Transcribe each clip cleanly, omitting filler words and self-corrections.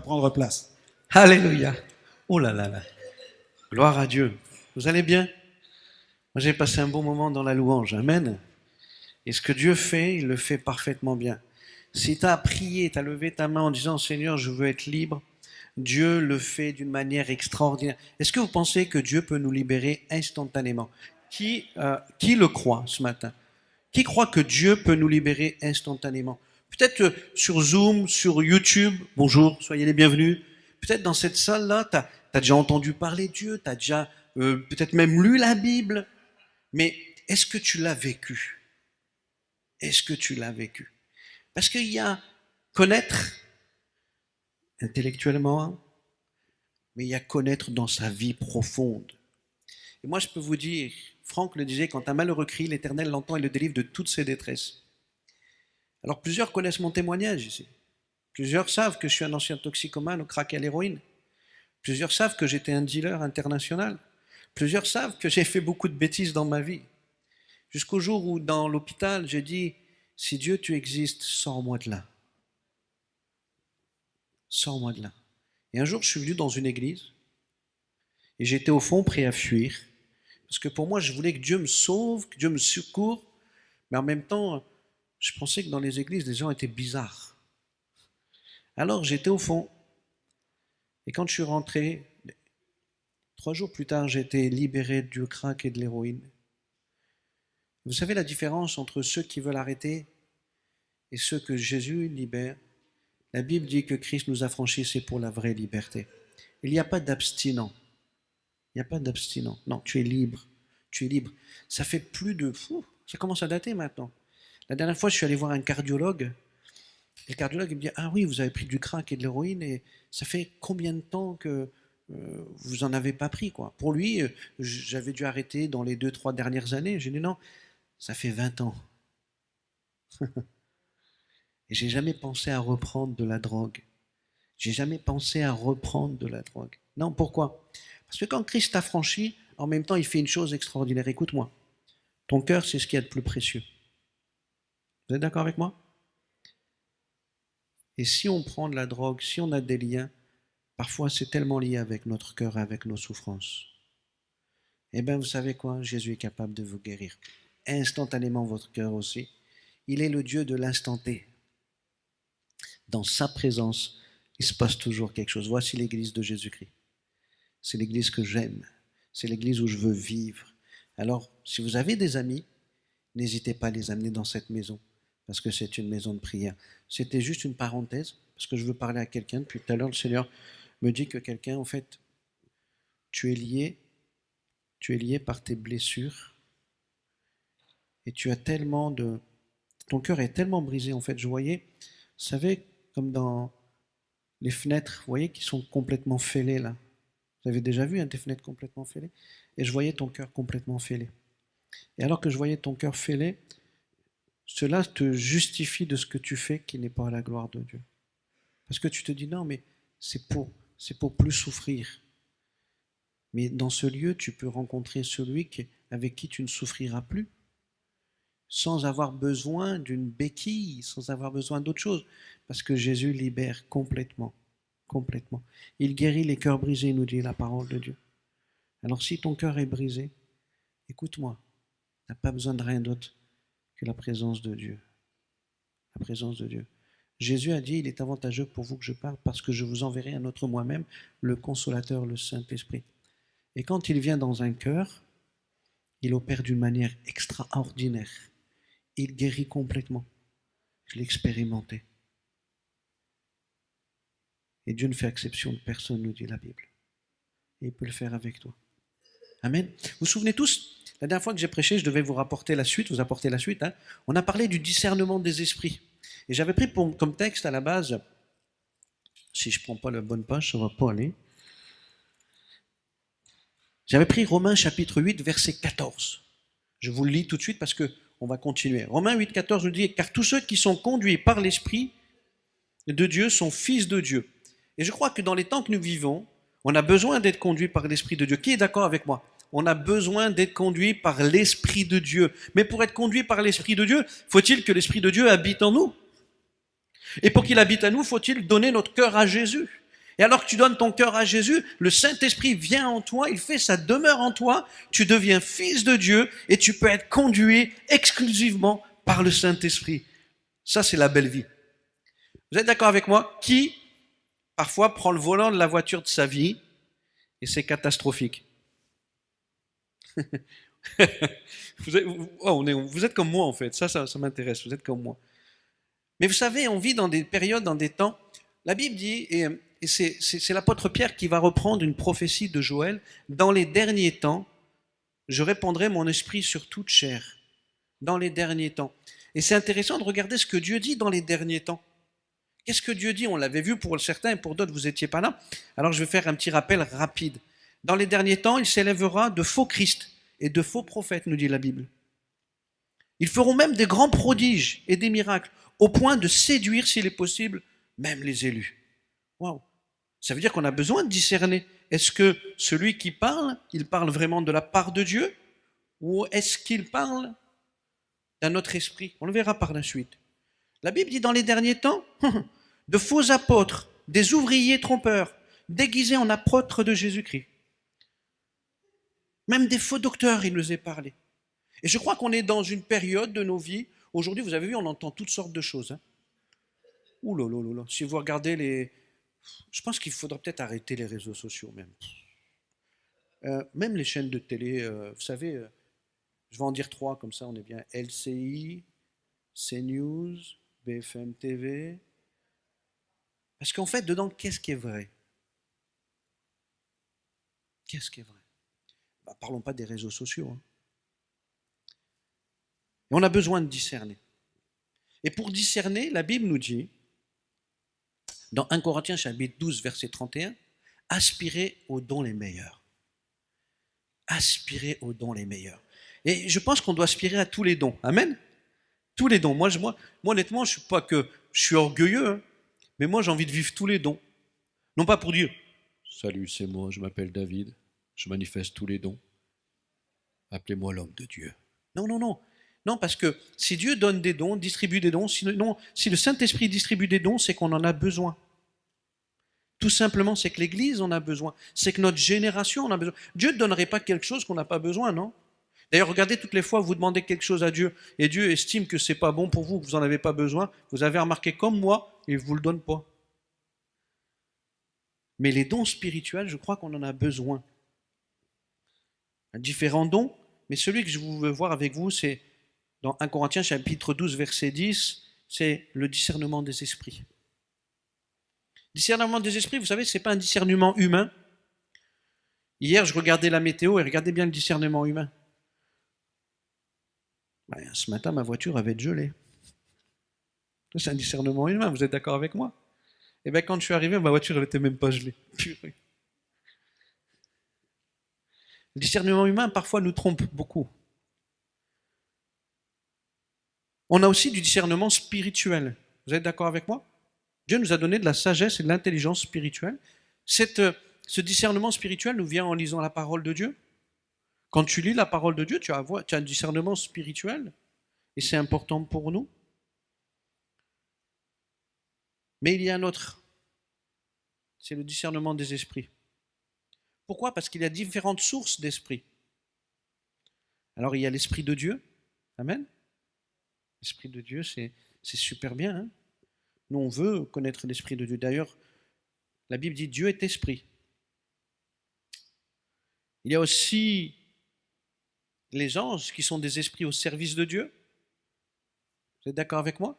prendre place. Alléluia. Oh là là là. Gloire à Dieu. Vous allez bien? Moi, j'ai passé un bon moment dans la louange. Amen. Et ce que Dieu fait, il le fait parfaitement bien. Si tu as prié, tu as levé ta main en disant « Seigneur, je veux être libre », Dieu le fait d'une manière extraordinaire. Est-ce que vous pensez que Dieu peut nous libérer instantanément? Qui le croit ce matin? Qui croit que Dieu peut nous libérer instantanément? Peut-être sur Zoom, sur YouTube, bonjour, soyez les bienvenus. Peut-être dans cette salle-là, tu as déjà entendu parler de Dieu, tu as déjà peut-être même lu la Bible, mais est-ce que tu l'as vécu? Est-ce que tu l'as vécu? Parce qu'il y a connaître intellectuellement, mais il y a connaître dans sa vie profonde. Et moi, je peux vous dire, Franck le disait, quand un malheureux crie, l'Éternel l'entend et le délivre de toutes ses détresses. Alors plusieurs connaissent mon témoignage ici. Plusieurs savent que je suis un ancien toxicomane au crack et à l'héroïne. Plusieurs savent que j'étais un dealer international. Plusieurs savent que j'ai fait beaucoup de bêtises dans ma vie. Jusqu'au jour où, dans l'hôpital, j'ai dit, si Dieu, tu existes, sors-moi de là. Sors-moi de là. Et un jour, je suis venu dans une église et j'étais au fond prêt à fuir. Parce que pour moi, je voulais que Dieu me sauve, que Dieu me secoure. Mais en même temps, je pensais que dans les églises, les gens étaient bizarres. Alors, j'étais au fond. Et quand je suis rentré, 3 jours plus tard, j'ai été libéré du crack et de l'héroïne. Vous savez la différence entre ceux qui veulent arrêter et ceux que Jésus libère? La Bible dit que Christ nous a franchis, c'est pour la vraie liberté. Il n'y a pas d'abstinent. Il n'y a pas d'abstinent. Non, tu es libre. Tu es libre. Ça fait plus de... ça commence à dater maintenant. La dernière fois, je suis allé voir un cardiologue. Et le cardiologue il me dit, ah oui, vous avez pris du crack et de l'héroïne, et ça fait combien de temps que vous n'en avez pas pris, quoi? Pour lui, j'avais dû arrêter dans les 2-3 dernières années. J'ai dit non, ça fait 20 ans. Et j'ai jamais pensé à reprendre de la drogue. J'ai jamais pensé à reprendre de la drogue. Non, pourquoi? Parce que quand Christ t'a franchi, en même temps, il fait une chose extraordinaire. Écoute-moi. Ton cœur, c'est ce qu'il y a de plus précieux. Vous êtes d'accord avec moi? Et si on prend de la drogue, si on a des liens, parfois c'est tellement lié avec notre cœur, avec nos souffrances. Eh bien, vous savez quoi? Jésus est capable de vous guérir. Instantanément votre cœur aussi. Il est le Dieu de l'instant T. Dans sa présence, il se passe toujours quelque chose. Voici l'église de Jésus-Christ. C'est l'église que j'aime. C'est l'église où je veux vivre. Alors, si vous avez des amis, n'hésitez pas à les amener dans cette maison, parce que c'est une maison de prière. C'était juste une parenthèse, parce que je veux parler à quelqu'un. Depuis tout à l'heure, le Seigneur me dit que quelqu'un, en fait, tu es lié par tes blessures, et tu as tellement de... Ton cœur est tellement brisé, en fait. Je voyais, vous savez, comme dans les fenêtres, vous voyez, qui sont complètement fêlées, là. Vous avez déjà vu des fenêtres complètement fêlées? Et je voyais ton cœur complètement fêlé. Et alors que je voyais ton cœur fêlé, cela te justifie de ce que tu fais qui n'est pas à la gloire de Dieu. Parce que tu te dis, non, mais c'est pour plus souffrir. Mais dans ce lieu, tu peux rencontrer celui avec qui tu ne souffriras plus, sans avoir besoin d'une béquille, sans avoir besoin d'autre chose. Parce que Jésus libère complètement. Complètement. Il guérit les cœurs brisés, nous dit la parole de Dieu. Alors si ton cœur est brisé, écoute-moi, tu n'as pas besoin de rien d'autre que la présence de Dieu. La présence de Dieu. Jésus a dit, il est avantageux pour vous que je parle parce que je vous enverrai un autre moi-même, le Consolateur, le Saint-Esprit. Et quand il vient dans un cœur, il opère d'une manière extraordinaire. Il guérit complètement. Je l'ai expérimenté. Et Dieu ne fait exception de personne, nous dit la Bible. Et il peut le faire avec toi. Amen. Vous vous souvenez tous, la dernière fois que j'ai prêché, je devais vous apporter la suite. Hein. On a parlé du discernement des esprits. Et j'avais pris comme texte à la base, si je ne prends pas la bonne page, ça ne va pas aller. J'avais pris Romains chapitre 8, verset 14. Je vous le lis tout de suite parce qu'on va continuer. Romains 8, 14 nous dit, car tous ceux qui sont conduits par l'Esprit de Dieu sont fils de Dieu. Et je crois que dans les temps que nous vivons, on a besoin d'être conduit par l'Esprit de Dieu. Qui est d'accord avec moi? On a besoin d'être conduit par l'Esprit de Dieu. Mais pour être conduit par l'Esprit de Dieu, faut-il que l'Esprit de Dieu habite en nous? Et pour qu'il habite en nous, faut-il donner notre cœur à Jésus? Et alors que tu donnes ton cœur à Jésus, le Saint-Esprit vient en toi, il fait sa demeure en toi, tu deviens fils de Dieu et tu peux être conduit exclusivement par le Saint-Esprit. Ça, c'est la belle vie. Vous êtes d'accord avec moi? Qui, parfois, prend le volant de la voiture de sa vie et c'est catastrophique? Vous êtes comme moi, en fait. Ça m'intéresse. Vous êtes comme moi. Mais vous savez, on vit dans des périodes, dans des temps. La Bible dit, et c'est l'apôtre Pierre qui va reprendre une prophétie de Joël, dans les derniers temps, je répandrai mon esprit sur toute chair. Dans les derniers temps. Et c'est intéressant de regarder ce que Dieu dit dans les derniers temps. Qu'est-ce que Dieu dit? On l'avait vu pour certains et pour d'autres, vous n'étiez pas là. Alors je vais faire un petit rappel rapide. Dans les derniers temps, il s'élèvera de faux Christ et de faux prophètes, nous dit la Bible. Ils feront même des grands prodiges et des miracles, au point de séduire, s'il est possible, même les élus. Waouh! Ça veut dire qu'on a besoin de discerner. Est-ce que celui qui parle, il parle vraiment de la part de Dieu? Ou est-ce qu'il parle d'un autre esprit? On le verra par la suite. La Bible dit dans les derniers temps, de faux apôtres, des ouvriers trompeurs, déguisés en apôtres de Jésus-Christ. Même des faux docteurs, il nous est parlé. Et je crois qu'on est dans une période de nos vies. Aujourd'hui, vous avez vu, on entend toutes sortes de choses. Hein. Ouh là là là là. Si vous regardez les... Je pense qu'il faudrait peut-être arrêter les réseaux sociaux même. Même les chaînes de télé, vous savez, je vais en dire 3 comme ça, on est bien. LCI, CNews, BFM TV. Parce qu'en fait, dedans, qu'est-ce qui est vrai? Qu'est-ce qui est vrai? Parlons pas des réseaux sociaux. Hein. Et on a besoin de discerner. Et pour discerner, la Bible nous dit, dans 1 Corinthiens chapitre 12, verset 31, aspirez aux dons les meilleurs. Aspirez aux dons les meilleurs. Et je pense qu'on doit aspirer à tous les dons. Amen. Tous les dons. Moi honnêtement, je suis orgueilleux, hein, mais moi, j'ai envie de vivre tous les dons. Non pas pour dire, salut, c'est moi, je m'appelle David, je manifeste tous les dons. Appelez-moi l'homme de Dieu. Non, non, non. Non, parce que si Dieu donne des dons, distribue des dons, si le Saint-Esprit distribue des dons, c'est qu'on en a besoin. Tout simplement, c'est que l'Église en a besoin. C'est que notre génération en a besoin. Dieu ne donnerait pas quelque chose qu'on n'a pas besoin, non? D'ailleurs, regardez toutes les fois où vous demandez quelque chose à Dieu et Dieu estime que c'est pas bon pour vous, que vous n'en avez pas besoin, vous avez remarqué comme moi, il ne vous le donne pas. Mais les dons spirituels, je crois qu'on en a besoin. Différents dons, mais celui que je veux voir avec vous, c'est dans 1 Corinthiens chapitre 12, verset 10, c'est le discernement des esprits. Discernement des esprits, vous savez, ce n'est pas un discernement humain. Hier, je regardais la météo et regardez bien le discernement humain. Ce matin, ma voiture avait gelé. C'est un discernement humain, vous êtes d'accord avec moi? Et bien, quand je suis arrivé, ma voiture, elle n'était même pas gelée. Purée. Le discernement humain, parfois, nous trompe beaucoup. On a aussi du discernement spirituel. Vous êtes d'accord avec moi? Dieu nous a donné de la sagesse et de l'intelligence spirituelle. Ce discernement spirituel nous vient en lisant la parole de Dieu. Quand tu lis la parole de Dieu, tu as un discernement spirituel. Et c'est important pour nous. Mais il y a un autre. C'est le discernement des esprits. Pourquoi? Parce qu'il y a différentes sources d'esprit. Alors il y a l'esprit de Dieu. Amen. L'esprit de Dieu, c'est super bien. Hein? Nous, on veut connaître l'esprit de Dieu. D'ailleurs, la Bible dit Dieu est esprit. Il y a aussi les anges qui sont des esprits au service de Dieu. Vous êtes d'accord avec moi?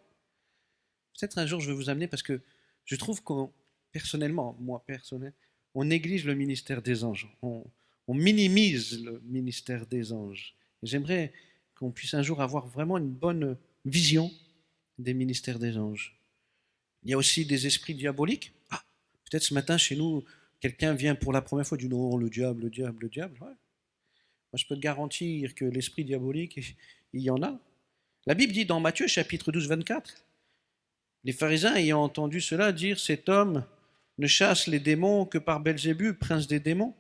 Peut-être un jour je vais vous amener parce que je trouve qu'on, personnellement, on néglige le ministère des anges. On minimise le ministère des anges. J'aimerais qu'on puisse un jour avoir vraiment une bonne vision des ministères des anges. Il y a aussi des esprits diaboliques. Ah, peut-être ce matin chez nous, quelqu'un vient pour la première fois du non, le diable, le diable, le diable. Ouais. Moi, je peux te garantir que l'esprit diabolique, il y en a. La Bible dit dans Matthieu, chapitre 12, 24, les pharisiens ayant entendu cela dire, cet homme ne chasse les démons que par Belzébub, prince des démons.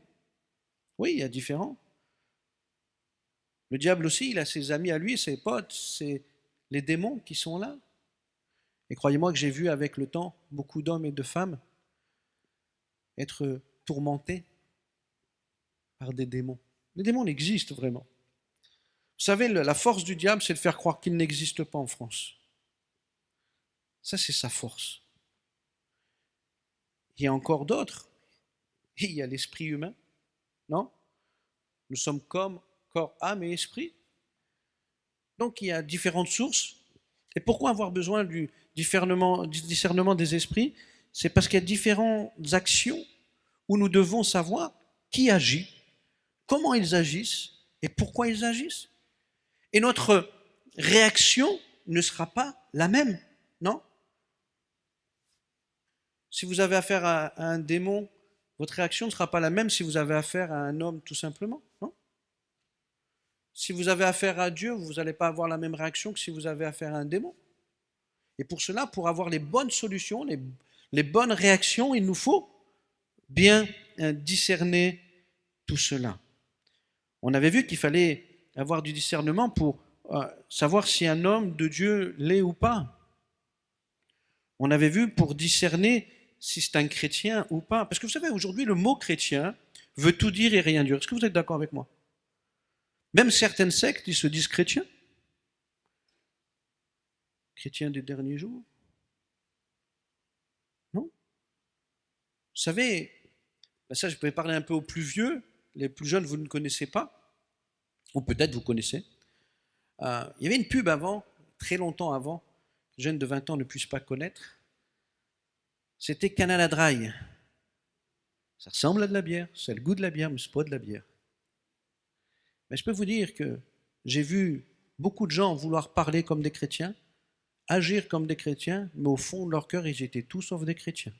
Oui, il y a différents. Le diable aussi, il a ses amis à lui, ses potes, c'est les démons qui sont là. Et croyez-moi que j'ai vu avec le temps beaucoup d'hommes et de femmes être tourmenté par des démons. Les démons existent vraiment. Vous savez, la force du diable, c'est de faire croire qu'il n'existe pas en France. Ça, c'est sa force. Il y a encore d'autres. Il y a l'esprit humain, non? Nous sommes comme corps, âme et esprit. Donc il y a différentes sources. Et pourquoi avoir besoin du discernement des esprits? C'est parce qu'il y a différentes actions où nous devons savoir qui agit, comment ils agissent et pourquoi ils agissent. Et notre réaction ne sera pas la même, non? Si vous avez affaire à un démon, votre réaction ne sera pas la même si vous avez affaire à un homme tout simplement, non? Si vous avez affaire à Dieu, vous n'allez pas avoir la même réaction que si vous avez affaire à un démon. Et pour cela, pour avoir les bonnes solutions, les bonnes réactions, il nous faut bien discerner tout cela. On avait vu qu'il fallait avoir du discernement pour savoir si un homme de Dieu l'est ou pas. On avait vu pour discerner si c'est un chrétien ou pas. Parce que vous savez, aujourd'hui, le mot chrétien veut tout dire et rien dire. Est-ce que vous êtes d'accord avec moi? Même certaines sectes, ils se disent chrétiens. Chrétiens des derniers jours. Non? Vous savez, ça je peux parler un peu aux plus vieux, les plus jeunes vous ne connaissez pas, ou peut-être vous connaissez. Il y avait une pub avant, très longtemps avant, les jeunes de 20 ans ne puissent pas connaître. C'était Canal Dry. Ça ressemble à de la bière, c'est le goût de la bière, mais ce n'est pas de la bière. Mais je peux vous dire que j'ai vu beaucoup de gens vouloir parler comme des chrétiens, agir comme des chrétiens, mais au fond de leur cœur, ils étaient tout sauf des chrétiens.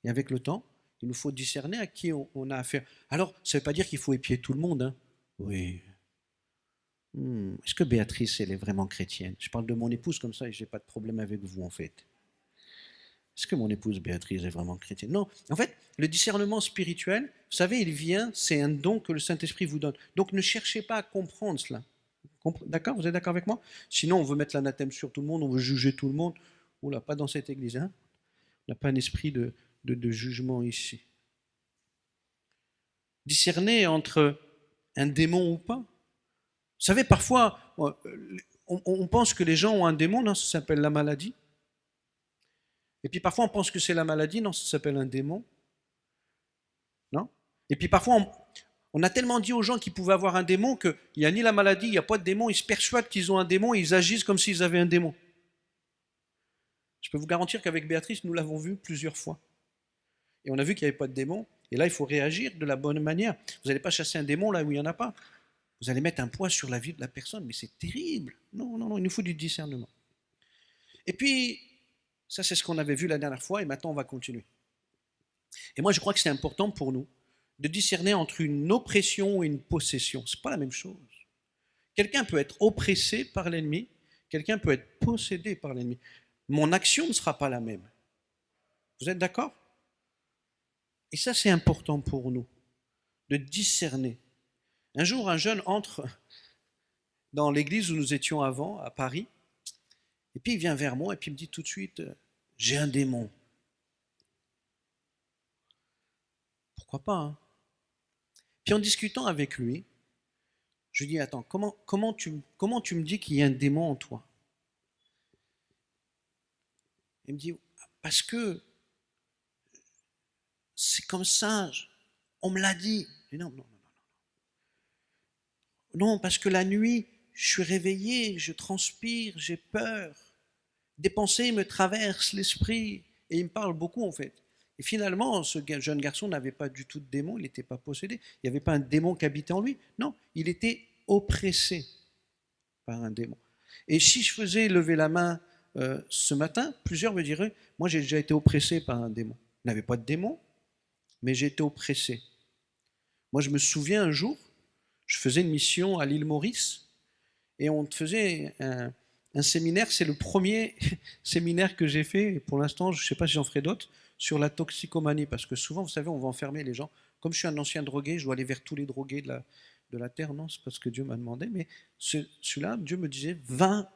Et avec le temps, il nous faut discerner à qui on a affaire. Alors, ça ne veut pas dire qu'il faut épier tout le monde. Hein. Oui. Est-ce que Béatrice, elle est vraiment chrétienne? Je parle de mon épouse comme ça et je n'ai pas de problème avec vous, en fait. Est-ce que mon épouse Béatrice est vraiment chrétienne? Non. En fait, le discernement spirituel, vous savez, il vient, c'est un don que le Saint-Esprit vous donne. Donc, ne cherchez pas à comprendre cela. D'accord? Vous êtes d'accord avec moi? Sinon, on veut mettre l'anathème sur tout le monde, on veut juger tout le monde. Oula, pas dans cette église. Hein? On n'a pas un esprit de jugement ici. Discerner entre un démon ou pas. Vous savez, parfois, on pense que les gens ont un démon, non, ça s'appelle la maladie. Et puis parfois, on pense que c'est la maladie, non, ça s'appelle un démon. Non? Et puis parfois, on a tellement dit aux gens qu'ils pouvaient avoir un démon qu'il n'y a ni la maladie, il n'y a pas de démon, ils se persuadent qu'ils ont un démon et ils agissent comme s'ils avaient un démon. Je peux vous garantir qu'avec Béatrice, nous l'avons vu plusieurs fois. Et on a vu qu'il n'y avait pas de démon. Et là, il faut réagir de la bonne manière. Vous n'allez pas chasser un démon là où il n'y en a pas. Vous allez mettre un poids sur la vie de la personne. Mais c'est terrible. Non, non, non, il nous faut du discernement. Et puis, ça c'est ce qu'on avait vu la dernière fois et maintenant on va continuer. Et moi, je crois que c'est important pour nous de discerner entre une oppression et une possession. Ce n'est pas la même chose. Quelqu'un peut être oppressé par l'ennemi, quelqu'un peut être possédé par l'ennemi. Mon action ne sera pas la même. Vous êtes d'accord? Et ça, c'est important pour nous, de discerner. Un jour, un jeune entre dans l'église où nous étions avant, à Paris, et puis il vient vers moi et puis il me dit tout de suite, j'ai un démon. Pourquoi pas, hein? Puis en discutant avec lui, je lui dis, attends, comment tu me dis qu'il y a un démon en toi? Il me dit, parce que c'est comme ça, on me l'a dit. Je dis, non, non, non, non. Non, parce que la nuit, je suis réveillé, je transpire, j'ai peur. Des pensées me traversent l'esprit. Et il me parle beaucoup en fait. Et finalement, ce jeune garçon n'avait pas du tout de démon, il n'était pas possédé. Il n'y avait pas un démon qui habitait en lui. Non, il était oppressé par un démon. Et si je faisais lever la main ce matin, plusieurs me diraient, moi j'ai déjà été oppressé par un démon. Il n'avait pas de démon, mais j'ai été oppressé. Moi je me souviens un jour, je faisais une mission à l'île Maurice et on faisait un séminaire, c'est le premier séminaire que j'ai fait, et pour l'instant je ne sais pas si j'en ferai d'autres, sur la toxicomanie, parce que souvent, vous savez, on va enfermer les gens. Comme je suis un ancien drogué, je dois aller vers tous les drogués de la terre, non, c'est pas ce que Dieu m'a demandé, mais celui-là, Dieu me disait, va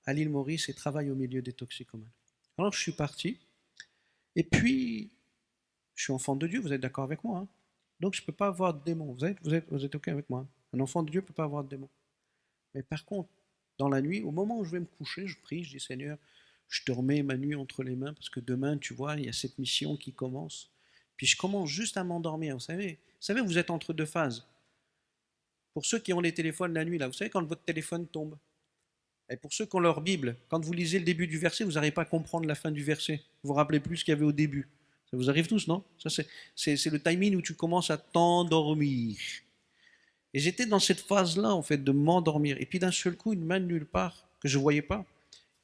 à l'île Maurice et travaille au milieu des toxicomanes. Alors je suis parti, et puis Je suis enfant de Dieu, vous êtes d'accord avec moi, hein? Donc je ne peux pas avoir de démons. Vous êtes OK avec moi, hein? Un enfant de Dieu ne peut pas avoir de démons. Mais par contre, dans la nuit, au moment où je vais me coucher, je prie, je dis Seigneur, je te remets ma nuit entre les mains parce que demain, tu vois, il y a cette mission qui commence. Puis je commence juste à m'endormir. Vous savez, vous êtes entre deux phases. Pour ceux qui ont les téléphones la nuit, là, vous savez quand votre téléphone tombe. Et pour ceux qui ont leur Bible, quand vous lisez le début du verset, vous n'arrivez pas à comprendre la fin du verset. Vous vous rappelez plus ce qu'il y avait au début. Ça vous arrive tous, non? Ça, c'est le timing où tu commences à t'endormir. Et j'étais dans cette phase-là, en fait, de m'endormir. Et puis d'un seul coup, une main de nulle part, que je ne voyais pas,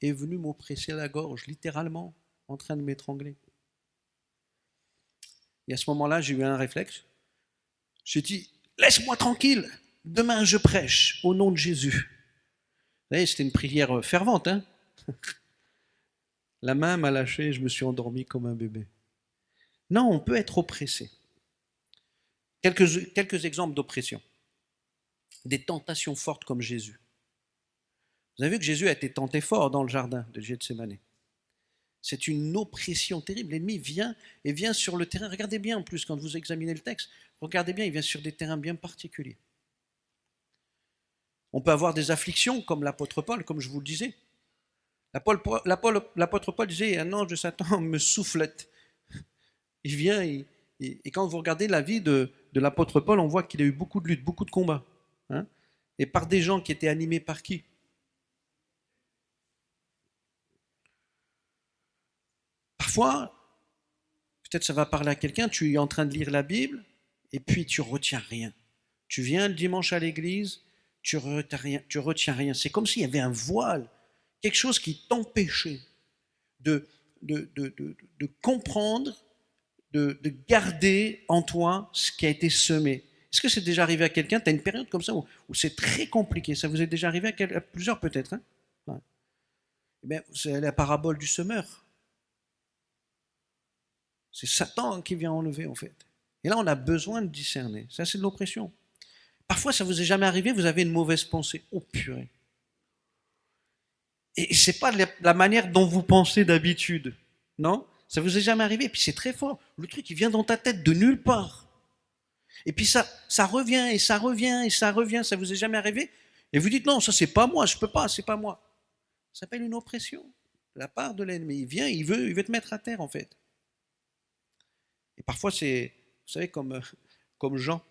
est venue m'oppresser la gorge, littéralement, en train de m'étrangler. Et à ce moment-là, j'ai eu un réflexe. J'ai dit, laisse-moi tranquille, demain je prêche au nom de Jésus. Vous savez, c'était une prière fervente, hein? La main m'a lâché, je me suis endormi comme un bébé. Non, on peut être oppressé. Quelques exemples d'oppression. Des tentations fortes comme Jésus. Vous avez vu que Jésus a été tenté fort dans le jardin de Gethsémane. C'est une oppression terrible. L'ennemi vient sur le terrain. Regardez bien en plus quand vous examinez le texte. Regardez bien, il vient sur des terrains bien particuliers. On peut avoir des afflictions comme l'apôtre Paul, comme je vous le disais. L'apôtre Paul disait, un ange de Satan me soufflette. Il vient et quand vous regardez la vie de l'apôtre Paul, on voit qu'il a eu beaucoup de luttes, beaucoup de combats. Hein, et par des gens qui étaient animés par qui? Parfois, peut-être ça va parler à quelqu'un, tu es en train de lire la Bible et puis tu retiens rien. Tu viens le dimanche à l'église, tu retiens rien. C'est comme s'il y avait un voile, quelque chose qui t'empêchait de comprendre, de garder en toi ce qui a été semé. Est-ce que c'est déjà arrivé à quelqu'un? Tu as une période comme ça où c'est très compliqué. Ça vous est déjà arrivé à plusieurs peut-être, hein? Ouais. Eh bien, c'est la parabole du semeur. C'est Satan qui vient enlever en fait. Et là, on a besoin de discerner. Ça, c'est de l'oppression. Parfois, ça vous est jamais arrivé, vous avez une mauvaise pensée. Oh purée. Et c'est pas la manière dont vous pensez d'habitude. Non? Ça vous est jamais arrivé. Et puis c'est très fort. Le truc, il vient dans ta tête de nulle part. Et puis ça revient et ça revient et ça revient. Ça vous est jamais arrivé? Et vous dites non, ça c'est pas moi, je peux pas, c'est pas moi. Ça s'appelle une oppression de la part de l'ennemi. Il vient, il veut te mettre à terre en fait. Et parfois c'est, vous savez, comme Jean.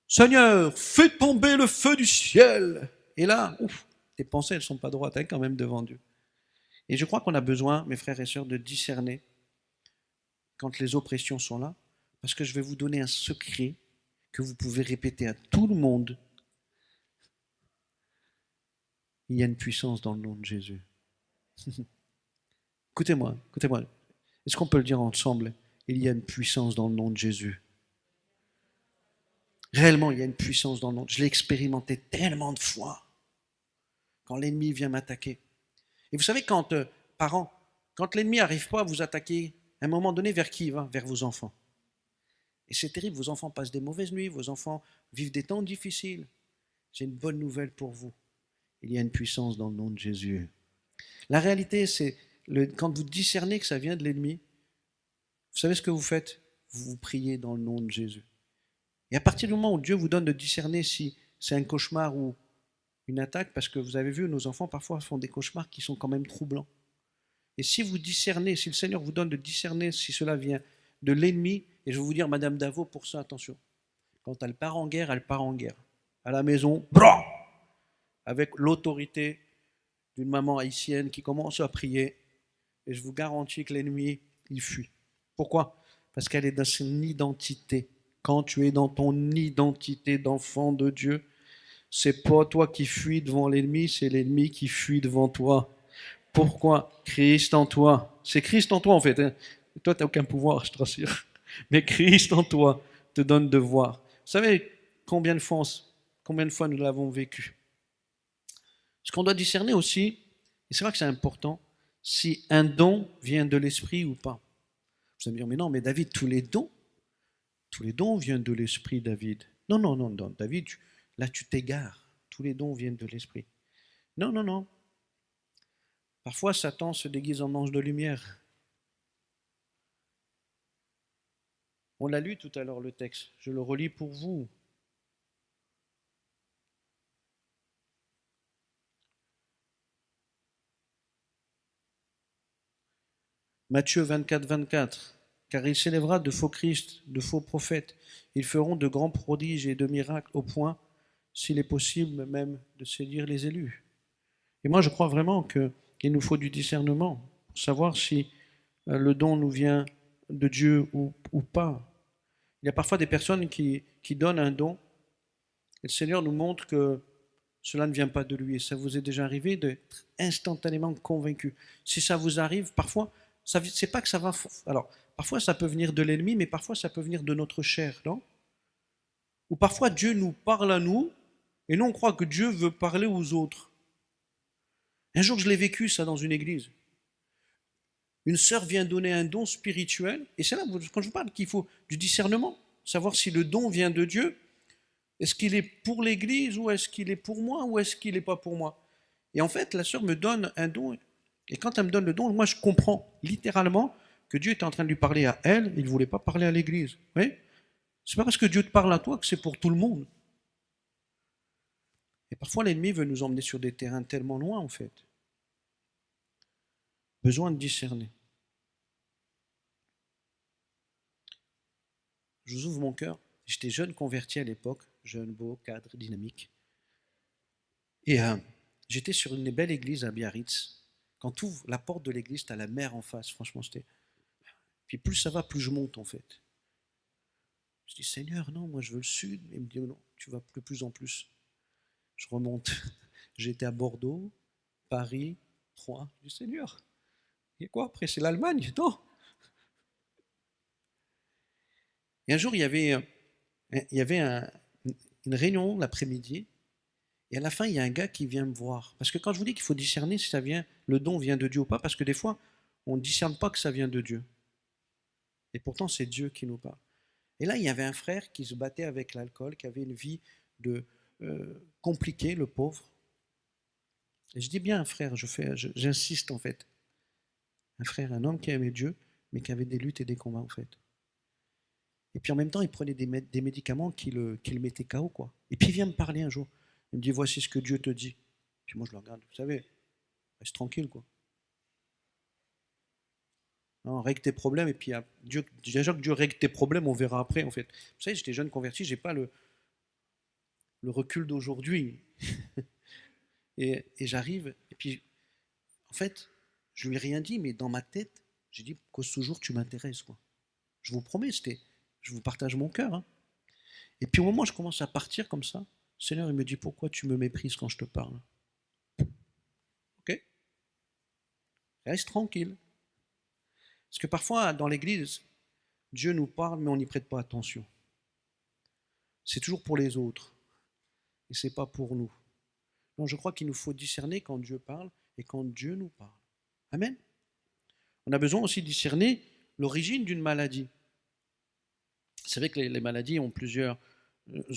Seigneur, fais tomber le feu du ciel. Et là, ouf, tes pensées, elles ne sont pas droites, hein, quand même, devant Dieu. Et je crois qu'on a besoin, mes frères et sœurs, de discerner quand les oppressions sont là, parce que je vais vous donner un secret que vous pouvez répéter à tout le monde. Il y a une puissance dans le nom de Jésus. Écoutez-moi. Est-ce qu'on peut le dire ensemble? Il y a une puissance dans le nom de Jésus. Réellement, il y a une puissance dans le nom. Je l'ai expérimenté tellement de fois. Quand l'ennemi vient m'attaquer. Et vous savez, parents, quand l'ennemi n'arrive pas à vous attaquer, à un moment donné, vers qui il va? Vers vos enfants. Et c'est terrible, vos enfants passent des mauvaises nuits, vos enfants vivent des temps difficiles. J'ai une bonne nouvelle pour vous. Il y a une puissance dans le nom de Jésus. La réalité, c'est quand vous discernez que ça vient de l'ennemi, vous savez ce que vous faites? Vous priez dans le nom de Jésus. Et à partir du moment où Dieu vous donne de discerner si c'est un cauchemar ou une attaque, parce que vous avez vu, nos enfants parfois font des cauchemars qui sont quand même troublants. Et si vous discernez, si le Seigneur vous donne de discerner si cela vient de l'ennemi, et je vais vous dire, Madame Davo, pour ça, attention, quand elle part en guerre, elle part en guerre. À la maison, brrr, avec l'autorité d'une maman haïtienne qui commence à prier, et je vous garantis que l'ennemi, il fuit. Pourquoi? Parce qu'elle est dans son identité. Quand tu es dans ton identité d'enfant de Dieu, c'est pas toi qui fuis devant l'ennemi, c'est l'ennemi qui fuit devant toi. Pourquoi? Christ en toi. C'est Christ en toi en fait. Hein. Toi, tu n'as aucun pouvoir, je te rassure. Mais Christ en toi te donne de voir. Vous savez combien de fois nous l'avons vécu? Ce qu'on doit discerner aussi, et c'est vrai que c'est important, si un don vient de l'esprit ou pas. Vous allez me dire, mais non, mais David, tous les dons viennent de l'esprit, David. Non, David, là tu t'égares. Tous les dons viennent de l'esprit. Non. Parfois, Satan se déguise en ange de lumière. On l'a lu tout à l'heure le texte, je le relis pour vous. Matthieu 24, 24. Car il s'élèvera de faux Christ, de faux prophètes. Ils feront de grands prodiges et de miracles au point, s'il est possible même, de séduire les élus. Et moi, je crois vraiment qu'il nous faut du discernement pour savoir si le don nous vient de Dieu ou pas. Il y a parfois des personnes qui donnent un don et le Seigneur nous montre que cela ne vient pas de lui. Et ça vous est déjà arrivé d'être instantanément convaincu. Si ça vous arrive, parfois, c'est pas que ça va. Alors, parfois ça peut venir de l'ennemi, mais parfois ça peut venir de notre chair, non? Ou parfois Dieu nous parle à nous, et nous on croit que Dieu veut parler aux autres. Un jour je l'ai vécu ça dans une église. Une sœur vient donner un don spirituel, et c'est là quand je vous parle qu'il faut du discernement, savoir si le don vient de Dieu. Est-ce qu'il est pour l'église, ou est-ce qu'il est pour moi, ou est-ce qu'il n'est pas pour moi? Et en fait, la sœur me donne un don, et quand elle me donne le don, moi je comprends littéralement que Dieu était en train de lui parler à elle, il ne voulait pas parler à l'église. Oui? C'est pas parce que Dieu te parle à toi que c'est pour tout le monde. Et parfois l'ennemi veut nous emmener sur des terrains tellement loin en fait. Besoin de discerner. Je vous ouvre mon cœur. J'étais jeune converti à l'époque, jeune, beau, cadre, dynamique. Et j'étais sur une belle église à Biarritz. Quand tu ouvres la porte de l'église, tu as la mer en face. Franchement, c'était. Puis plus ça va, plus je monte en fait. Je dis, Seigneur, non, moi je veux le sud. Il me dit, non, tu vas de plus en plus. Je remonte. J'étais à Bordeaux, Paris, Troyes. Je dis, Seigneur, et quoi après? C'est l'Allemagne? Non. Et un jour, il y avait une réunion l'après-midi. Et à la fin, il y a un gars qui vient me voir. Parce que quand je vous dis qu'il faut discerner si ça vient, le don vient de Dieu ou pas, parce que des fois, on ne discerne pas que ça vient de Dieu. Et pourtant, c'est Dieu qui nous parle. Et là, il y avait un frère qui se battait avec l'alcool, qui avait une vie compliquée, le pauvre. Et je dis bien un frère, j'insiste en fait. Un frère, un homme qui aimait Dieu, mais qui avait des luttes et des combats en fait. Et puis en même temps, il prenait des médicaments qui le mettaient KO, quoi. Et puis il vient me parler un jour. Il me dit, voici ce que Dieu te dit. Puis moi, je le regarde, vous savez, reste tranquille, quoi. Non, règle tes problèmes, et puis Dieu, déjà que Dieu règle tes problèmes, on verra après, en fait. Vous savez, j'étais jeune converti, j'ai pas le recul d'aujourd'hui. Et j'arrive, et puis, en fait, je lui ai rien dit, mais dans ma tête, j'ai dit que ce jour, tu m'intéresses, quoi. Je vous promets, je vous partage mon cœur. Hein. Et puis au moment où je commence à partir comme ça, le Seigneur, il me dit, pourquoi tu me méprises quand je te parle? Ok? Reste tranquille. Parce que parfois, dans l'église, Dieu nous parle, mais on n'y prête pas attention. C'est toujours pour les autres. Et ce n'est pas pour nous. Donc je crois qu'il nous faut discerner quand Dieu parle et quand Dieu nous parle. Amen. On a besoin aussi de discerner l'origine d'une maladie. C'est vrai que les maladies ont plusieurs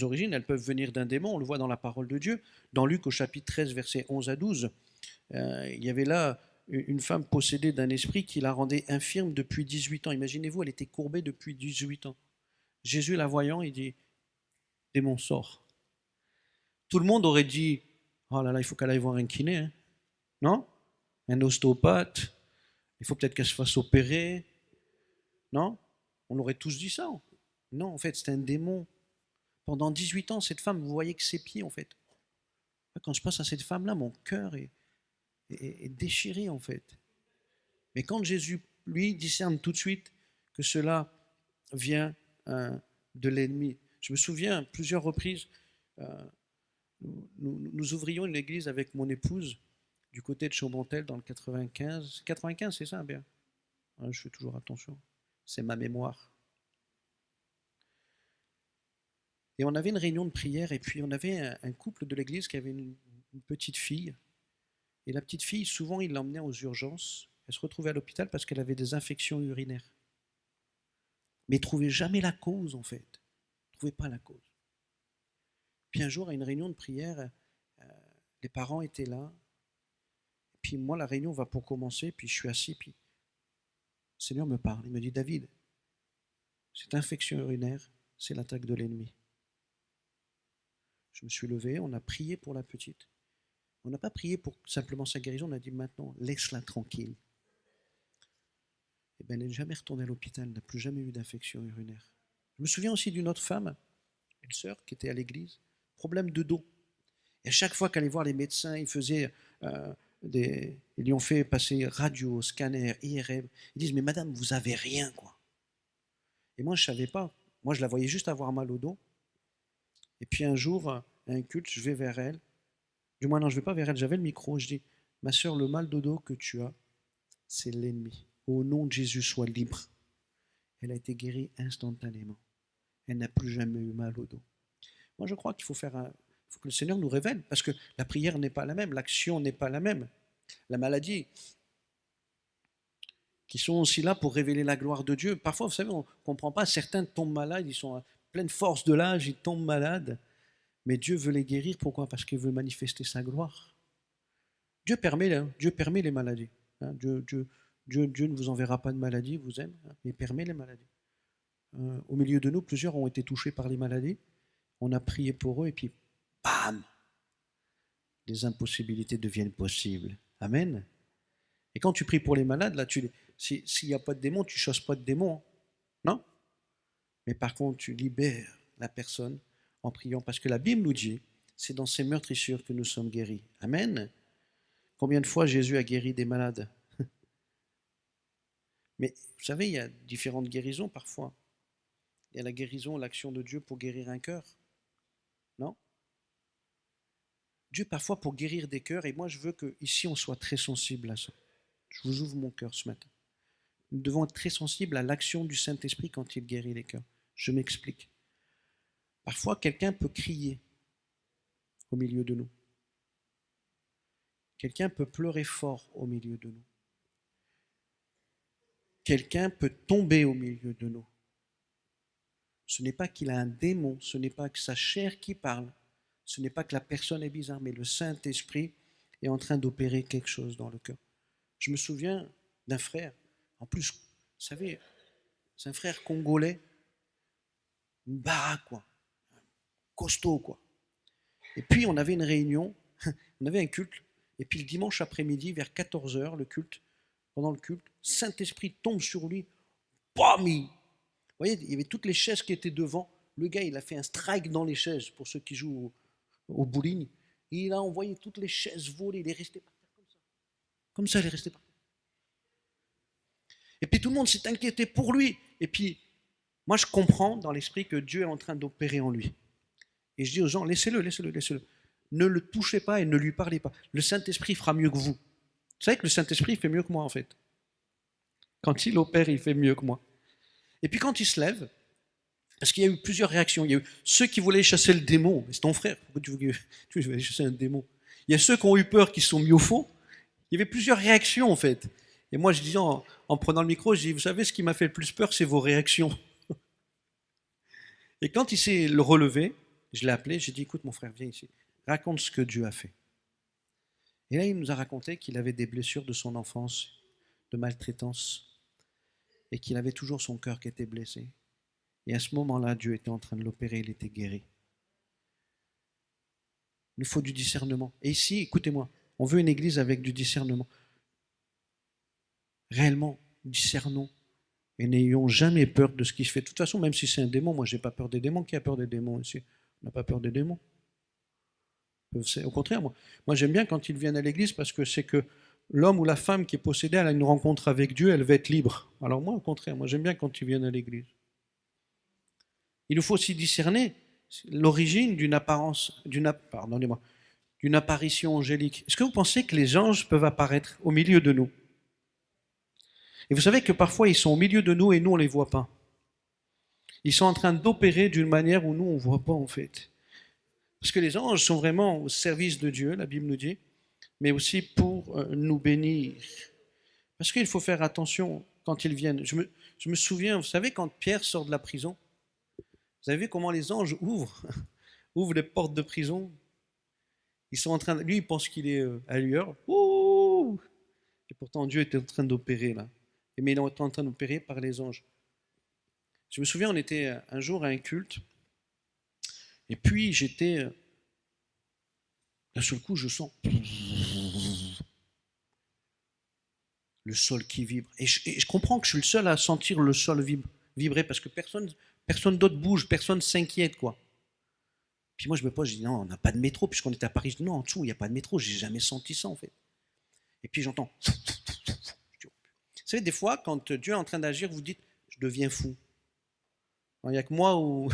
origines. Elles peuvent venir d'un démon. On le voit dans la parole de Dieu. Dans Luc au chapitre 13, versets 11 à 12, il y avait là une femme possédée d'un esprit qui la rendait infirme depuis 18 ans. Imaginez-vous, elle était courbée depuis 18 ans. Jésus la voyant, il dit, démon sort. Tout le monde aurait dit, oh là là, il faut qu'elle aille voir un kiné, hein. Non? Un ostéopathe, il faut peut-être qu'elle se fasse opérer. Non? On aurait tous dit ça. Non, en fait, c'est un démon. Pendant 18 ans, cette femme, vous voyez que ses pieds, en fait. Quand je pense à cette femme-là, mon cœur est déchiré, en fait. Mais quand Jésus, lui, discerne tout de suite que cela vient de l'ennemi. Je me souviens, plusieurs reprises, nous ouvrions une église avec mon épouse du côté de Chaumontel dans le 95. 95, c'est ça, bien. Je fais toujours attention. C'est ma mémoire. Et on avait une réunion de prière, et puis on avait un couple de l'église qui avait une petite fille. Et la petite fille, souvent, il l'emmenait aux urgences. Elle se retrouvait à l'hôpital parce qu'elle avait des infections urinaires. Mais il ne trouvait jamais la cause, en fait. Il ne trouvait pas la cause. Puis un jour, à une réunion de prière, les parents étaient là. Puis moi, la réunion va pour commencer, puis je suis assis, puis le Seigneur me parle. Il me dit, David, Cette infection urinaire, c'est l'attaque de l'ennemi. Je me suis levé, on a prié pour la petite. On n'a pas prié pour simplement sa guérison, on a dit maintenant, laisse-la tranquille. Et bien, elle n'est jamais retournée à l'hôpital, elle n'a plus jamais eu d'infection urinaire. Je me souviens aussi d'une autre femme, une sœur qui était à l'église, problème de dos. Et à chaque fois qu'elle allait voir les médecins, ils lui ont fait passer radio, scanner, IRM. Ils disent, mais madame, vous avez rien, quoi. Et moi, je ne savais pas. Moi, je la voyais juste avoir mal au dos. Et puis un jour, à un culte, je vais vers elle. Du moins, non, je ne vais pas vers elle, j'avais le micro. Je dis, ma sœur, le mal de dos que tu as, c'est l'ennemi. Au nom de Jésus, sois libre. Elle a été guérie instantanément. Elle n'a plus jamais eu mal au dos. Moi, je crois qu'il faut que le Seigneur nous révèle, parce que la prière n'est pas la même, l'action n'est pas la même. La maladie, qui sont aussi là pour révéler la gloire de Dieu. Parfois, vous savez, on ne comprend pas, certains tombent malades, ils sont à pleine force de l'âge, ils tombent malades, mais Dieu veut les guérir, pourquoi? Parce qu'il veut manifester sa gloire. Dieu permet les maladies. Dieu ne vous enverra pas de maladie, il vous aime, mais il permet les maladies. Au milieu de nous, plusieurs ont été touchés par les maladies, on a prié pour eux, et puis, bam, les impossibilités deviennent possibles. Amen. Et quand tu pries pour les malades, là, s'il n'y a pas de démon, tu ne chasses pas de démon. Non? Mais par contre, tu libères la personne en priant. Parce que la Bible nous dit, c'est dans ces meurtrissures que nous sommes guéris. Amen. Combien de fois Jésus a guéri des malades? Mais vous savez, il y a différentes guérisons parfois. Il y a la guérison, l'action de Dieu pour guérir un cœur. Non? Dieu parfois pour guérir des cœurs, et moi je veux qu'ici on soit très sensible à ça. Je vous ouvre mon cœur ce matin. Nous devons être très sensibles à l'action du Saint-Esprit quand il guérit les cœurs. Je m'explique. Parfois, quelqu'un peut crier au milieu de nous. Quelqu'un peut pleurer fort au milieu de nous. Quelqu'un peut tomber au milieu de nous. Ce n'est pas qu'il a un démon, ce n'est pas que sa chair qui parle, ce n'est pas que la personne est bizarre, mais le Saint-Esprit est en train d'opérer quelque chose dans le cœur. Je me souviens d'un frère, en plus, vous savez, c'est un frère congolais, une baraque, quoi, costaud, quoi. Et puis on avait une réunion, on avait un culte, et puis le dimanche après-midi, vers 14h, pendant le culte, Saint-Esprit tombe sur lui, bam! Vous voyez, il y avait toutes les chaises qui étaient devant, le gars, il a fait un strike dans les chaises, pour ceux qui jouent au bowling, et il a envoyé toutes les chaises voler, il est resté par terre comme ça. Comme ça, il est resté par terre. Et puis tout le monde s'est inquiété pour lui. Et puis, moi je comprends dans l'esprit que Dieu est en train d'opérer en lui. Et je dis aux gens, laissez-le. Ne le touchez pas et ne lui parlez pas. Le Saint-Esprit fera mieux que vous. Vous savez que le Saint-Esprit fait mieux que moi en fait. Quand il opère, il fait mieux que moi. Et puis quand il se lève, parce qu'il y a eu plusieurs réactions. Il y a eu ceux qui voulaient chasser le démon. C'est ton frère, pourquoi tu veux aller chasser un démon? Il y a ceux qui ont eu peur, qui se sont mis au fond. Il y avait plusieurs réactions en fait. Et moi je disais en prenant le micro, je dis, vous savez ce qui m'a fait le plus peur, c'est vos réactions. Et quand il s'est relevé, je l'ai appelé, j'ai dit, écoute mon frère, viens ici, raconte ce que Dieu a fait. Et là, il nous a raconté qu'il avait des blessures de son enfance, de maltraitance, et qu'il avait toujours son cœur qui était blessé. Et à ce moment-là, Dieu était en train de l'opérer, il était guéri. Il nous faut du discernement. Et ici, écoutez-moi, on veut une église avec du discernement. Réellement, discernons et n'ayons jamais peur de ce qui se fait. De toute façon, même si c'est un démon, moi, je n'ai pas peur des démons. Qui a peur des démons ici? On n'a pas peur des démons. Au contraire, moi j'aime bien quand ils viennent à l'église parce que c'est que l'homme ou la femme qui est possédée, elle a une rencontre avec Dieu, elle va être libre. Alors moi, au contraire, moi j'aime bien quand ils viennent à l'église. Il nous faut aussi discerner l'origine d'une apparition angélique. Est-ce que vous pensez que les anges peuvent apparaître au milieu de nous? Et vous savez que parfois ils sont au milieu de nous et nous on ne les voit pas. Ils sont en train d'opérer d'une manière où nous on ne voit pas en fait. Parce que les anges sont vraiment au service de Dieu, la Bible nous dit, mais aussi pour nous bénir. Parce qu'il faut faire attention quand ils viennent. Je me souviens, vous savez, quand Pierre sort de la prison, vous avez vu comment les anges ouvrent les portes de prison. Ils sont en train lui, il pense qu'il est ailleurs. Ouh, et pourtant, Dieu était en train d'opérer là. Mais il est en train d'opérer par les anges. Je me souviens, on était un jour à un culte, et puis d'un seul coup, je sens le sol qui vibre. Et je comprends que je suis le seul à sentir le sol vibrer, parce que personne d'autre bouge, personne s'inquiète, quoi. Puis moi, je me pose, je dis non, on n'a pas de métro, puisqu'on était à Paris. Je dis non, en dessous, il n'y a pas de métro, j'ai jamais senti ça, en fait. Et puis j'entends. Vous savez, des fois, quand Dieu est en train d'agir, vous dites, je deviens fou. Il n'y a que moi où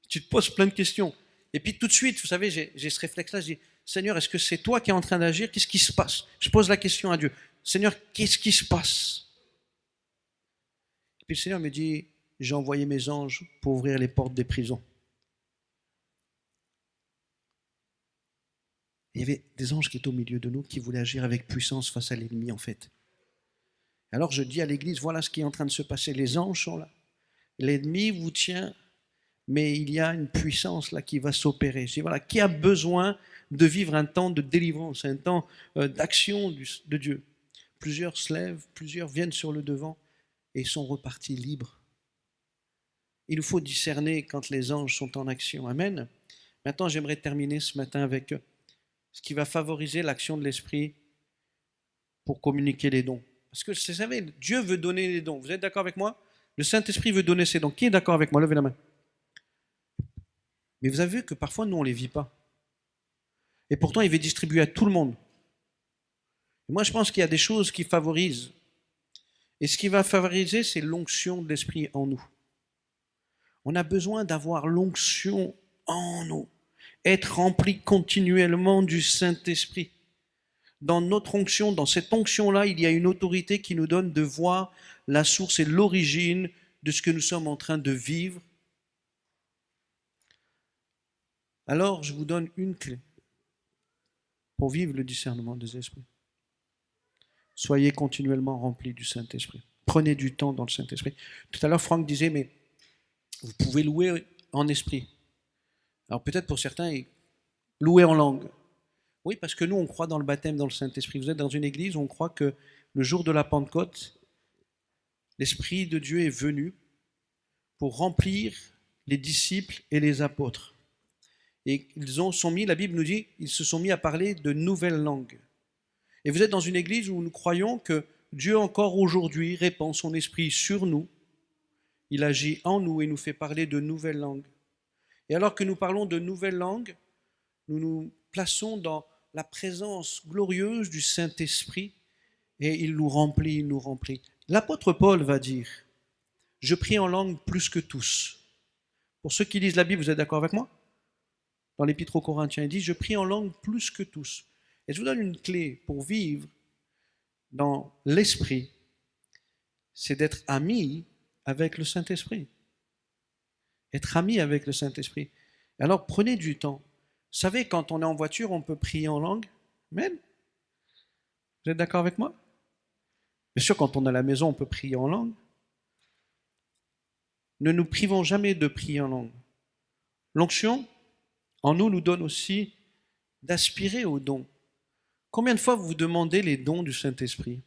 tu te poses plein de questions. Et puis tout de suite, vous savez, j'ai ce réflexe-là, je dis, Seigneur, est-ce que c'est toi qui es en train d'agir? Qu'est-ce qui se passe? Je pose la question à Dieu. Seigneur, qu'est-ce qui se passe? Et puis le Seigneur me dit, j'ai envoyé mes anges pour ouvrir les portes des prisons. Il y avait des anges qui étaient au milieu de nous, qui voulaient agir avec puissance face à l'ennemi, en fait. Alors je dis à l'église, voilà ce qui est en train de se passer. Les anges sont là. L'ennemi vous tient, mais il y a une puissance là qui va s'opérer. Je dis, voilà, qui a besoin de vivre un temps de délivrance, un temps d'action de Dieu? Plusieurs se lèvent, plusieurs viennent sur le devant et sont repartis libres. Il nous faut discerner quand les anges sont en action. Amen. Maintenant, j'aimerais terminer ce matin avec ce qui va favoriser l'action de l'Esprit pour communiquer les dons. Parce que, vous savez, Dieu veut donner les dons. Vous êtes d'accord avec moi? Le Saint-Esprit veut donner ses dons. Qui est d'accord avec moi? Levez la main. Mais vous avez vu que parfois, nous, on ne les vit pas. Et pourtant, il veut distribuer à tout le monde. Et moi, je pense qu'il y a des choses qui favorisent. Et ce qui va favoriser, c'est l'onction de l'Esprit en nous. On a besoin d'avoir l'onction en nous. Être rempli continuellement du Saint-Esprit. Dans notre onction, dans cette onction-là, il y a une autorité qui nous donne de voir la source et l'origine de ce que nous sommes en train de vivre. Alors, je vous donne une clé pour vivre le discernement des esprits. Soyez continuellement remplis du Saint-Esprit. Prenez du temps dans le Saint-Esprit. Tout à l'heure, Franck disait, mais vous pouvez louer en esprit. Alors peut-être pour certains, louer en langue. Oui, parce que nous, on croit dans le baptême dans le Saint-Esprit. Vous êtes dans une église où on croit que le jour de la Pentecôte, l'Esprit de Dieu est venu pour remplir les disciples et les apôtres. Et la Bible nous dit, ils se sont mis à parler de nouvelles langues. Et vous êtes dans une église où nous croyons que Dieu encore aujourd'hui répand son esprit sur nous. Il agit en nous et nous fait parler de nouvelles langues. Et alors que nous parlons de nouvelles langues, nous nous plaçons dans la présence glorieuse du Saint-Esprit et il nous remplit, il nous remplit. L'apôtre Paul va dire, je prie en langue plus que tous. Pour ceux qui lisent la Bible, vous êtes d'accord avec moi? Dans l'Épître aux Corinthiens, il dit, je prie en langue plus que tous. Et je vous donne une clé pour vivre dans l'Esprit, c'est d'être ami avec le Saint-Esprit. Être ami avec le Saint-Esprit. Alors prenez du temps. Vous savez, quand on est en voiture, on peut prier en langue. Amen. Vous êtes d'accord avec moi? Bien sûr, quand on est à la maison, on peut prier en langue. Ne nous privons jamais de prier en langue. L'onction, en nous donne aussi d'aspirer aux dons. Combien de fois vous demandez les dons du Saint-Esprit?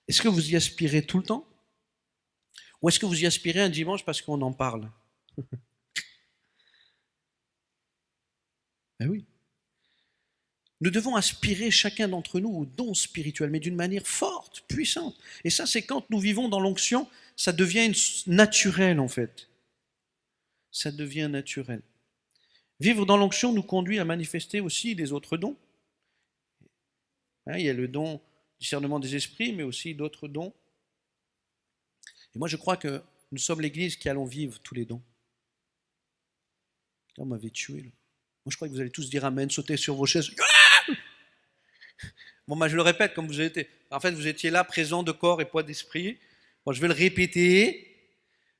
Est-ce que vous y aspirez tout le temps? Ou est-ce que vous y aspirez un dimanche parce qu'on en parle? Ben oui. Nous devons aspirer chacun d'entre nous aux dons spirituels, mais d'une manière forte, puissante. Et ça, c'est quand nous vivons dans l'onction, ça devient naturel en fait. Ça devient naturel. Vivre dans l'onction nous conduit à manifester aussi les autres dons. Il y a le don discernement des esprits, mais aussi d'autres dons. Et moi, je crois que nous sommes l'Église qui allons vivre tous les dons. Là, on m'avait tué. Là. Moi, je crois que vous allez tous dire amen, sauter sur vos chaises. Bon, moi, je le répète comme vous étiez. En fait, vous étiez là, présent de corps et poids d'esprit. Bon, je vais le répéter.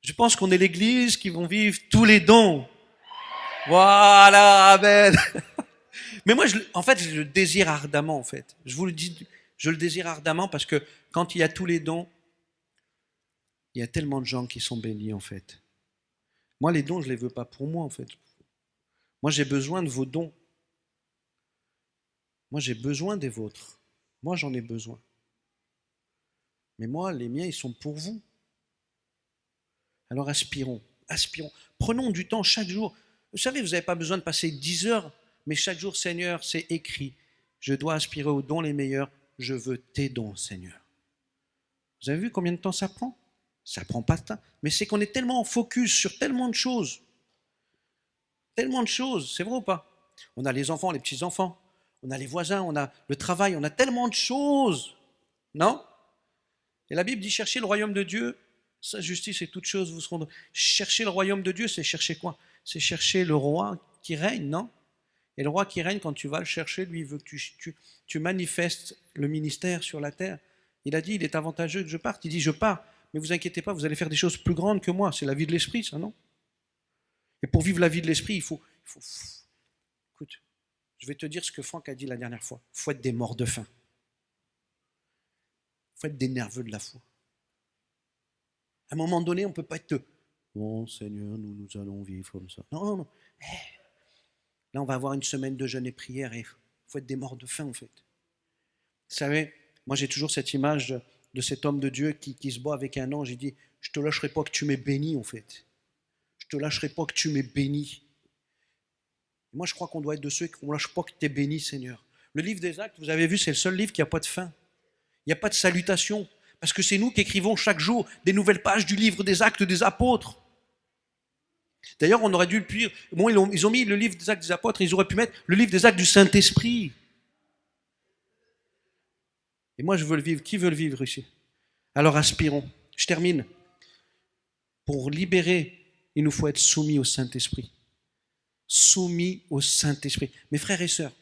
Je pense qu'on est l'Église qui vont vivre tous les dons. Voilà, amen. Mais moi, en fait, je le désire ardemment, en fait. Je vous le dis, je le désire ardemment parce que quand il y a tous les dons, il y a tellement de gens qui sont bénis, en fait. Moi, les dons, je ne les veux pas pour moi, en fait. Moi, j'ai besoin de vos dons. Moi, j'ai besoin des vôtres. Moi, j'en ai besoin. Mais moi, les miens, ils sont pour vous. Alors aspirons, aspirons. Prenons du temps chaque jour. Vous savez, vous n'avez pas besoin de passer 10 heures, mais chaque jour, Seigneur, c'est écrit. Je dois aspirer aux dons les meilleurs. Je veux tes dons, Seigneur. Vous avez vu combien de temps ça prend? Ça ne prend pas de temps. Mais c'est qu'on est tellement en focus sur tellement de choses. Tellement de choses, c'est vrai ou pas? On a les enfants, les petits-enfants. On a les voisins, on a le travail. On a tellement de choses. Non? Et la Bible dit chercher le royaume de Dieu. Sa justice et toutes choses vous seront. Chercher le royaume de Dieu, c'est chercher quoi? C'est chercher le roi qui règne, non? Et le roi qui règne, quand tu vas le chercher, lui, il veut que tu manifestes le ministère sur la terre. Il a dit, il est avantageux que je parte. Il dit, je pars, mais vous inquiétez pas, vous allez faire des choses plus grandes que moi. C'est la vie de l'esprit, ça, non? Et pour vivre la vie de l'esprit, il faut... Écoute, je vais te dire ce que Franck a dit la dernière fois. Il faut être des morts de faim. Il faut être des nerveux de la foi. À un moment donné, on ne peut pas être... Bon, Seigneur, nous allons vivre comme ça. Non, non, non. Là, on va avoir une semaine de jeûne et prière et il faut être des morts de faim, en fait. Vous savez, moi, j'ai toujours cette image de cet homme de Dieu qui se bat avec un ange. Il dit, je ne te lâcherai pas que tu m'aies béni, en fait. Je ne te lâcherai pas que tu m'aies béni. Et moi, je crois qu'on doit être de ceux qui ne lâche pas que tu es béni, Seigneur. Le livre des Actes, vous avez vu, c'est le seul livre qui n'a pas de fin. Il n'y a pas de salutation. Parce que c'est nous qui écrivons chaque jour des nouvelles pages du livre des Actes des Apôtres. D'ailleurs, on aurait dû le dire. Bon, ils ont mis le livre des Actes des Apôtres, ils auraient pu mettre le livre des Actes du Saint-Esprit. Et moi, je veux le vivre. Qui veut le vivre ici? Alors aspirons. Je termine. Pour libérer, il nous faut être soumis au Saint-Esprit. Soumis au Saint-Esprit. Mes frères et sœurs,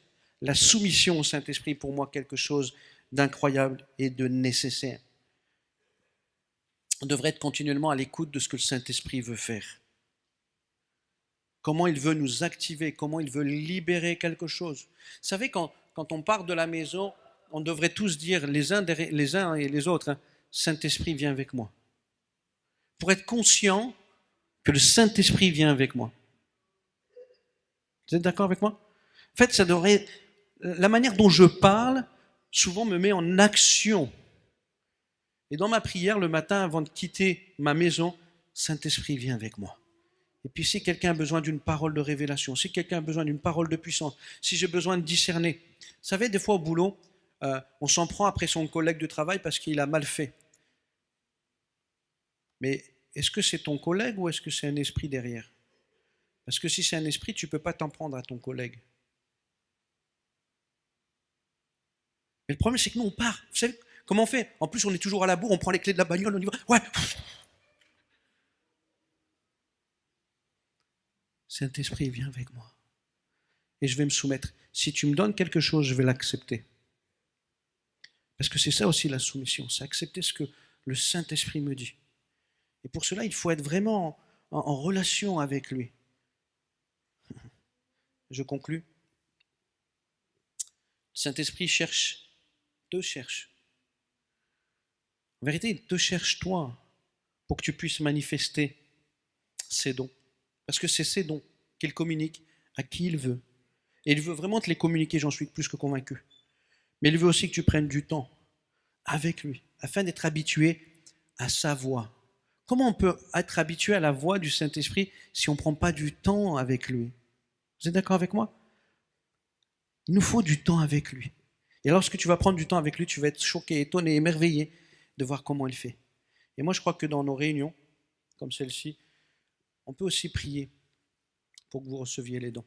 la soumission au Saint-Esprit, pour moi, quelque chose d'incroyable et de nécessaire. On devrait être continuellement à l'écoute de ce que le Saint-Esprit veut faire. Comment il veut nous activer, comment il veut libérer quelque chose. Vous savez, quand on part de la maison, on devrait tous dire les uns et les autres, hein, Saint-Esprit, viens avec moi. Pour être conscient que le Saint-Esprit vient avec moi. Vous êtes d'accord avec moi? En fait, la manière dont je parle, souvent me met en action. Et dans ma prière, le matin, avant de quitter ma maison, Saint-Esprit, viens avec moi. Et puis si quelqu'un a besoin d'une parole de révélation, si quelqu'un a besoin d'une parole de puissance, si j'ai besoin de discerner. Vous savez, des fois au boulot, on s'en prend après son collègue de travail parce qu'il a mal fait. Mais est-ce que c'est ton collègue ou est-ce que c'est un esprit derrière? Parce que si c'est un esprit, tu ne peux pas t'en prendre à ton collègue. Mais le problème, c'est que nous, on part. Vous savez comment on fait? En plus, on est toujours à la bourre, on prend les clés de la bagnole, on y va. Ouais. Saint-Esprit, viens avec moi. Et je vais me soumettre. Si tu me donnes quelque chose, je vais l'accepter. Parce que c'est ça aussi la soumission, c'est accepter ce que le Saint-Esprit me dit. Et pour cela, il faut être vraiment en relation avec lui. Je conclus. Saint-Esprit te cherche. En vérité, il te cherche toi pour que tu puisses manifester ses dons. Parce que c'est ses dons qu'il communique à qui il veut. Et il veut vraiment te les communiquer, j'en suis plus que convaincu. Mais il veut aussi que tu prennes du temps avec lui, afin d'être habitué à sa voix. Comment on peut être habitué à la voix du Saint-Esprit si on ne prend pas du temps avec lui? Vous êtes d'accord avec moi? Il nous faut du temps avec lui. Et lorsque tu vas prendre du temps avec lui, tu vas être choqué, étonné, émerveillé de voir comment il fait. Et moi, je crois que dans nos réunions, comme celle-ci, on peut aussi prier pour que vous receviez les dons.